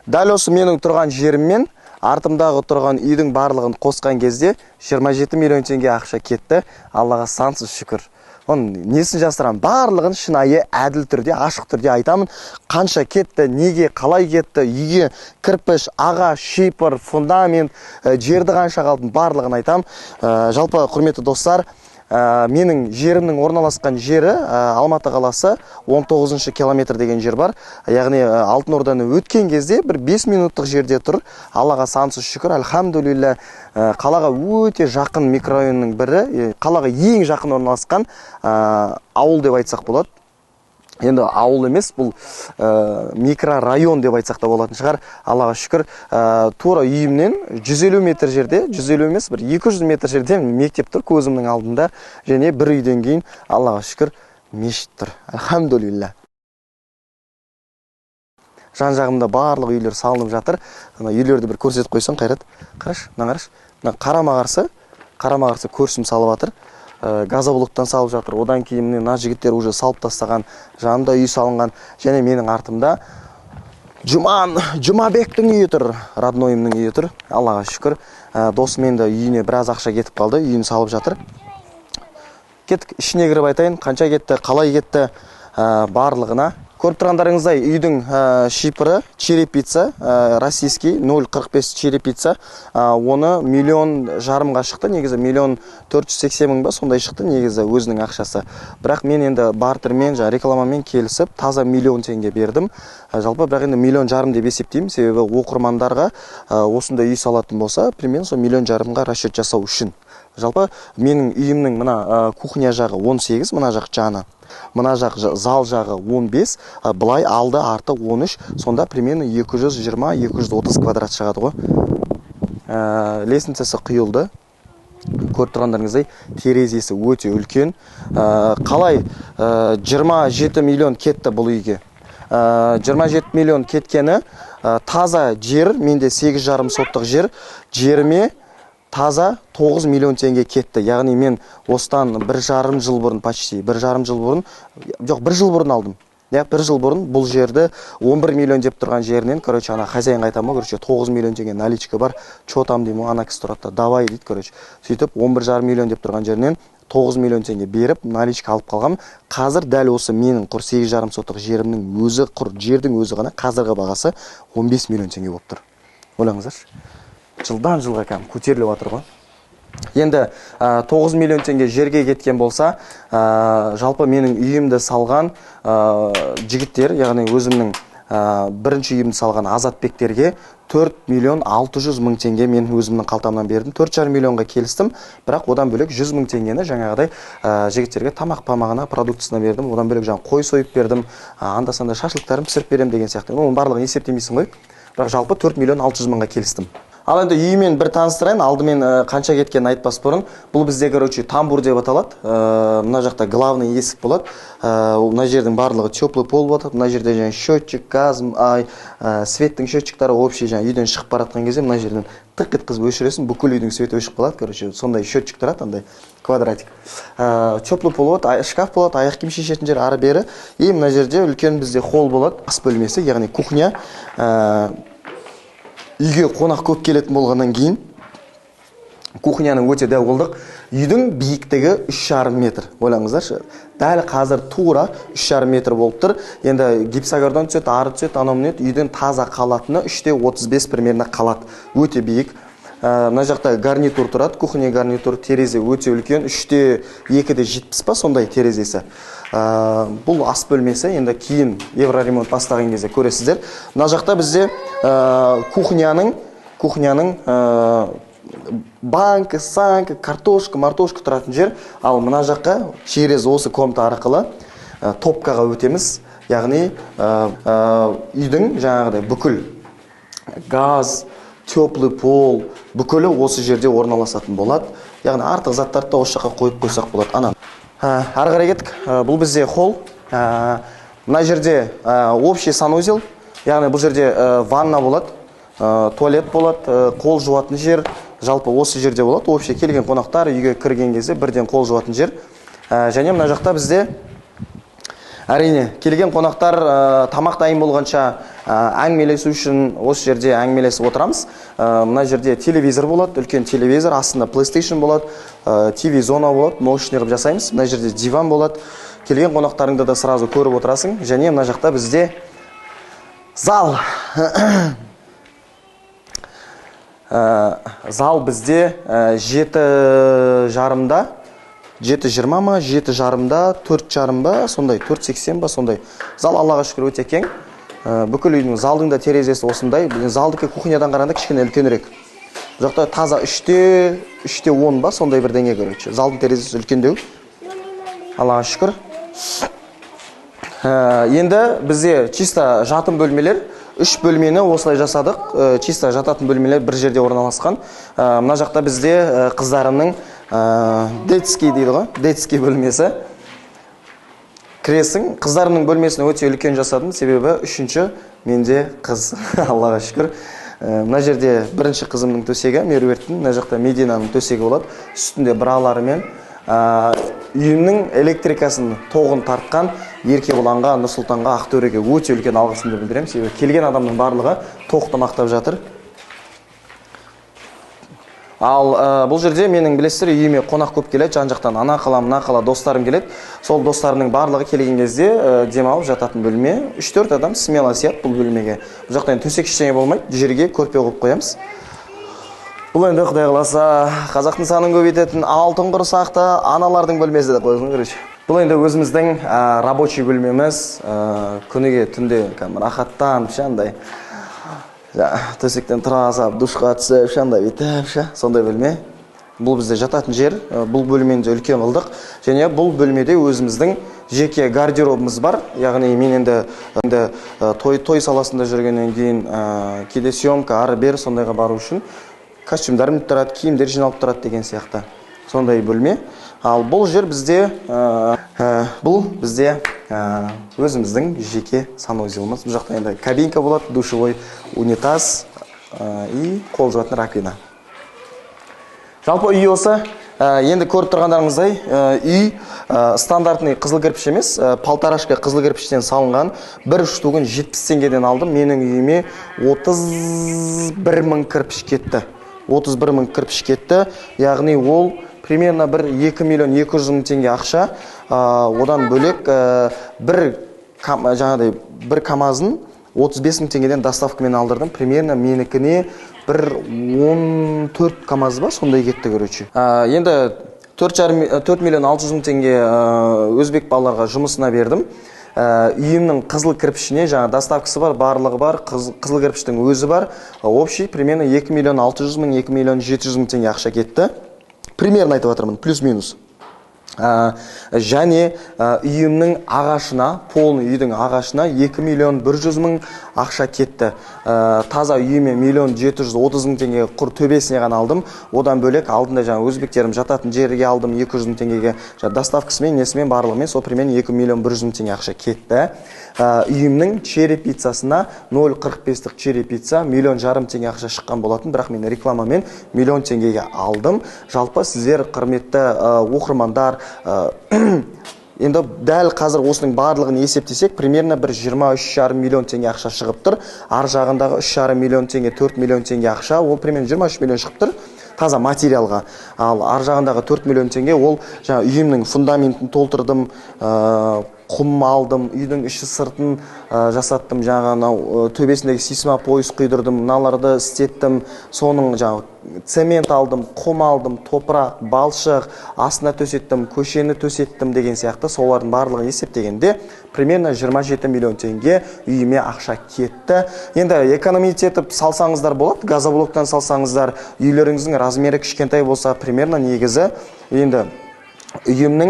Дәл осы менің тұрған жеріммен артымдағы тұрған үйдің барлығын қосқан кезде 27 миллион теңге ақша кетті. Аллаға сансыз шүкір. Оның несін жасырам? Барлығын шынайы, әділ түрде, ашық түрде айтамын. Қанша кетті, неге, қалай кетті, үйге кірпіш, ағаш, шипыр, фундамент, жерді қанша қалдым, барлығын айтам. Жалпы құрметті достар, менің жерімнің орналасқан жері Алматы қаласы 19 километр деген жер бар. Яғни Алтын Орданы өткен кезде бір 5 минуттық жерде тұр. Аллаға сансыз шүкір, альхамдулилля. Қалаға өте жақын микрорайонның бірі, қалаға ең жақын орналасқан ауыл деп айтсақ болады. Енді ауыл емес, бұл микрорайон деп айтсақ та болатын шығар. Аллаға шүкір, тура үйімнен 150 метр жерде, 150 емес, бір 200 метр жерде мектеп тұр көзімнің алдында, және бір үйден кейін Аллаға шүкір мешіт тұр. Альхамдулилля. Жан жағымда барлық үйлер салынып жатыр. Үйлерді бір көрсетіп қойсаң, Қайрат. Қараш, қараш. Қарама-қарсы көршім салып жатыр. Газоблоктан салып жатыр. Одан кейін мына жігіттер уже салып тастаған, жанында үй салынған. Және менің артымда Жұмабектің үйі тұр, роднойымның үйі тұр. Аллаға шүкір. Досым енді үйіне біраз ақша кетіп қалды, үйін салып жатыр. Кеттік, ішіне кіріп айтайын, қанша кетті, қалай кетті, барлығына. Көріп тұрғандарыңыздай, үйдің шипыры черепица, российский 0,45 черепица, оны 1,5 миллионға шықты, негізі 1,480 мың ба, сондай шықты, негізі өзінің ақшасы. Бірақ мен енді бартермен, рекламамен келісіп, таза 1 миллион теңге бердім. Жалпы, бірақ енді 1,5 миллион деп есептеймін, себебі оқырмандарға осында үй салатын болса, примерно сол 1,5 миллионға расчет жасау үшін. Жалпы, менің үйімнің мына кухня жағы 18, мына жақ жаны. Мына жақ зал жағы 15, бұлай алды арты 13, сонда примерно 220-230 квадрат шығады ғой. Лестницасы құйылды. Көріп тұрғандарыңыздай, терезесі өте үлкен. Қалай 27 миллион кетті бұл үйге. 27 миллион кеткені таза жер, менде 8,5 соттық жеріме таза 9 миллион теңге кетті. Яғни мен осыдан 1,5 жыл бұрын, почти 1,5 жыл бұрын, жоқ, 1 жыл бұрын алдым. 1 жыл бұрын бұл жерді 11 миллион деп тұрған жерінен, короче, ана хозяинға айтамын, короче, 9 миллион теңге наличка бар, что там деймін, ана кісі тұрады, давай дейді, короче. Сөйтіп 11,5 миллион деп тұрған жерінен 9 миллион теңге беріп, наличка алып қалғам. Қазір дәл осы менің құр 8,5 сотық жерімнің өзі, құр жердің өзі ғана қазіргі бағасы 15 миллион теңге болып тұр. Ойлаңыздаршы. Жылдан жылға көтеріліп жатыр ғой. Енді 9 миллион теңге жерге кеткен болса, жалпы менің үйімді салған жігіттер, яғни өзімнің бірінші үйімді салған Азатбектерге 4 миллион 600 мың теңге мен өзімнің қалтамнан бердім. 4,5 миллионға келістім, бірақ одан бөлек 100 мың теңгені жаңағыдай жігіттерге тамақ-памағына, продуктысына бердім. Одан бөлек жаңа қой сойып бердім, анда-санда шашлықтарын пісіріп берем деген сияқты. Оның барлығын есептемейсің ғой. Бірақ жалпы 4 миллион 600 мыңға келістім. Ал енді үйімен бір таныстырайын, алдымен қанша кеткенін айтпас бұрын. Бұл бізде, короче, тамбур деп аталады. Мына жақта главный есік болады. Мына жердің барлығы теплый пол болады. Мына жерде жаңа счетчик, газ, светтің счетчиктары общий жаңа үйден шығып баратқан кезде мына жерден тық еткізіп өшіресің, бүкіл үйдің светі өшіп қалады. Короче, сондай счетчик тұрады, андай квадратик. Теплый пол болады, шкаф болады, аяқ киім шешетін жер ары бері. И мына жерде үлкен бізде холл болады, ас бөлмесі, яғни кухня. Үйге қонақ көп келетін болғаннан кейін кухняның өте дәу қылдық. Үйдің биіктігі 3,5 метр. Ойлаңыздаршы, дәл қазір тура 3,5 метр болып тұр. Енді гипсогордан түсет, ары түсет, аномнет, үйдің таза қалатыны 3,35 примерно қалат. Өте биік. Мына жақта гарнитур тұрады, кухня гарнитур, терезе өте үлкен, 3,2-70 па сондай терезесі. Бұл ас бөлмесі, енді кейін евроремонт бастаған кезде көресіздер. Мына жақта бізде кухняның банка, санка, картошка, мартошка тұратын жер. Ал мына жаққа через осы комната арқылы топкаға өтеміз. Яғни үйдің жаңағыдай бүкіл газ, теплый пол, бүкілі осы жерде орналасатын болады. Яғни артық заттарды да осы жаққа қойып қойсақ болады. Ана. Ары қарай кеттік. Бұл бізде холл. Мына жерде общий санузел. Яғни бұл жерде ванна болады, туалет болады, қол жуатын жер. Жалпы осы жерде болады. Общий келген қонақтар үйге кірген кезде бірден қол жуатын жер. Және мына жақта бізде әрине келген қонақтар тамақ дайын болғанша әңгімелесу үшін осы жерде әңгімелесіп отырамыз. Мына жерде телевизор болады, үлкен телевизор, астында PlayStation болады, TV зона болады, мощный қылып жасаймыз. Мына жерде диван болады. Келген қонақтарыңды да сразу көріп отырасың. Және мына жақта бізде зал. Зал бізде 7:30-да, 7:20 ма, 7:30-да, 4:30 ба, сондай, 4:80 ба, сондай. Зал Аллаға шүкір өте кең. Бүкіл үйдің залдың да терезесі осындай. Залдыкі кухнядан қарағанда кішкене үлкенірек. Бұл жақта таза 3:10 ба, сондай бір деңгей көрінеді. Залдың терезесі үлкендеу. Аллаға шүкір. Енді бізде чисто жатын бөлмелер, 3 бөлмені осылай жасадық. Чисто жататын бөлмелер бір жерде орналасқан. Мына жақта бізде қыздарымның детский дейді ғой, детский бөлмесі. Кіресің, қыздарымның бөлмесін өте үлкен жасадым, себебі үшінші менде қыз, Аллаға шүкір. Мына жерде бірінші қызымның төсегі, Меруерттің, мына жақта Мединаның төсегі болады. Үстінде браларымен үйімнің электрикасын тоғын тартқан Еркебұланға, Нұрсұлтанға, Ақтөреге өте үлкен алғысымды білдіремін. Себебі келген адамның барлығы тоқты мақтап жатыр. Ал бұл жерде менің білесіздер үйіме қонақ көп келеді, жан-жақтан ана қала, мына қала достарым келеді. Сол достарымның барлығы келген кезде демалып жататын бөлме. 3-4 адам смело сияды бұл бөлмеге. Бұл жақтан төсек ештеңе болмайды, жерге көрпе қойып қоямыз. Бұл енді Құдай қаласа қазақтың санын көбейтетін алтын құрсақты аналардың бөлмесі де қойсын, короче. Бұл енді өзіміздің рабочий бөлмеміз, күніге түнде рахаттан шандай төсектен тұра салып душқа түсіп шандай бүйтіп сондай бөлме. Бұл бізде жататын жер, бұл бөлмені де үлкен қылдық. Және бұл бөлмеде өзіміздің жеке гардеробымыз бар. Яғни мен енді той саласында жүргеннен кейін кейде съемка ары-бері сондайға бару үшін костюмдарым тұрады, киімдер жиналып тұрады деген сияқты. Сондай бөлме. Ал бұл жер бізде өзіміздің жеке санузеліміз. Бұл жақта енді кабинка болады, душевой, унитаз и қол жуатын раковина. Жалпы үй осы. Енді көріп тұрғандарыңыздай, үй стандартный қызыл кірпіш емес, полторашка қызыл кірпіштен салынған. Бір штугын 70 теңгеден алдым. Менің үйіме 31 мың кірпіш кетті. 31 мың кірпіш кетті. Яғни ол примерно 2 миллион 200 мың теңге ақша. Одан бөлек бір КамАЗын 35 мың теңгеден доставкамен алдырдым. Примерно менікіне бір 14 КамАЗ ба, сондай кетті, короче. Енді 4 миллион 600 мың теңге өзбек балаларға жұмысына бердім. Үйімнің қызыл кірпішіне жаңа доставкасы бар, барлығы бар, қызыл кірпіштің өзі бар. Общий примерно 2 миллион 600 мың, 2 миллион 700 мың теңге ақша кетті. Примерно айтып жатырмын, плюс-минус. Және үйімнің ағашына, полный үйдің ағашына 2 миллион 100 мың ақша кетті. Таза үйіме 1 миллион 730 мың теңге құр төбесіне ғана алдым. Одан бөлек алдында жаңа өзбектерім жататын жерге алдым 200 мың теңгеге. Доставкасымен, несімен барлығымен сол примерно 2 миллион 100 мың теңге ақша кетті. Үйімнің черри пиццасына 0,45-лік черри пицца 1,5 миллион теңге ақша шыққан болатын, бірақ мен рекламамен 1 миллион теңгеге алдым. Жалпы сіздер құрметті оқырмандар, енді дәл қазір осының барлығын есептесек, примерно бір 23,5 миллион теңге ақша шығып тұр. Ар жағындағы 3,5 миллион теңге, 4 миллион теңге ақша, ол примерно 23 миллион шығып тұр. Таза материалға. Ал ар жағындағы 4 миллион теңге ол жаңа үйімнің фундаментін толтырдым, құм алдым, үйдің іші сыртын жасаттым, жаңа төбесіндегі сейсмопояс құйдырдым, мыналарды істеттім, соның жаңа цемент алдым, құм алдым, топырақ, балшық, астына төсеттім, көшені төсеттім деген сияқты, солардың барлығын есептегенде примерно 27 миллион теңге үйіме ақша кетті. Енді экономитетіп салсаңыздар болады, газоблоктан салсаңыздар, үйлеріңіздің размері кішкентай болса, примерно негізі енді үйімнің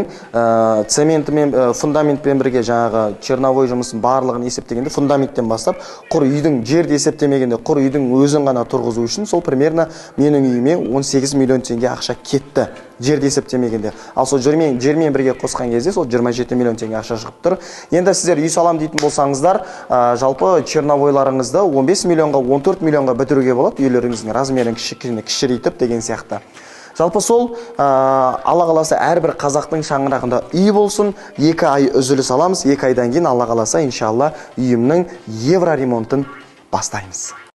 цементімен, фундаментпен бірге жаңағы черновой жұмысын барлығын есептегенде, фундаменттен бастап, құр үйдің жерді есептемегенде, құр үйдің өзін ғана тұрғызу үшін, сол примерно менің үйіме 18 миллион теңге ақша кетті, жерді есептемегенде. Ал сол жермен бірге қосқан кезде, сол 27 миллион теңге ақша шығып тұр. Енді сіздер үй салам дейтін болсаңыздар, жалпы черновойларыңызды 15 миллионға, 14 миллионға бітіруге болады, үйлеріңіздің размерін кішірейтіп деген сияқты. Жалпы сол Алла қаласа әрбір қазақтың шаңырағында үй болсын. 2 ай үзіліс аламыз. 2 айдан кейін Алла қаласа иншалла үйімнің евро ремонтын бастаймыз.